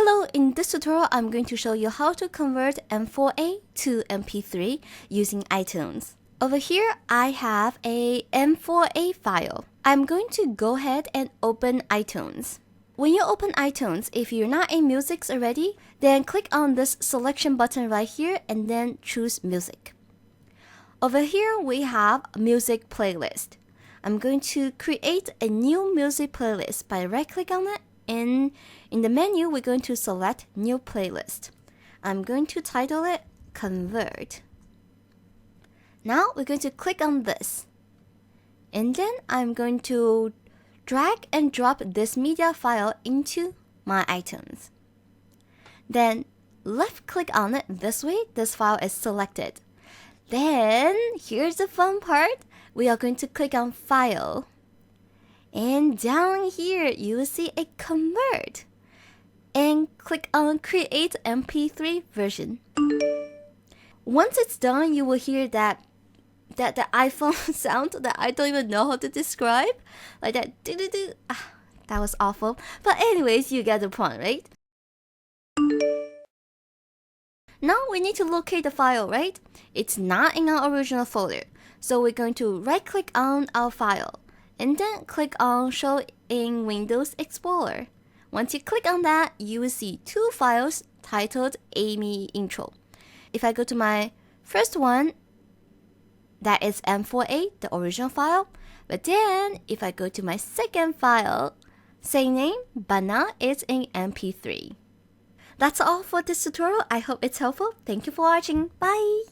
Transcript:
Hello, in this tutorial I'm going to show you how to convert M4A to MP3 using iTunes. Over here I have a M4A file. I'm going to go ahead and open iTunes. When you open iTunes, if you're not in Music already, then click on this selection button right here and then choose Music. Over here we have a music playlist. I'm going to create a new music playlist by right-click on it. In the menu, we're going to select New Playlist. I'm going to title it Convert. Now we're going to click on this. And then I'm going to drag and drop this media file into my iTunes. Then left click on it this way, this file is selected. Then here's the fun part. We are going to click on File. And down here, you will see a Convert. And click on Create MP3 version. Once it's done, you will hear that the iPhone sound that I don't even know how to describe. Like that doo-doo-doo. That was awful. But anyways, you get the point, right? Now we need to locate the file, right? It's not in our original folder. So we're going to right-click on our file. And then click on Show in Windows Explorer. Once you click on that, you will see two files titled Amy Intro. If I go to my first one, that is M4A, the original file. But then, if I go to my second file, same name, but now it's in MP3. That's all for this tutorial. I hope it's helpful. Thank you for watching. Bye!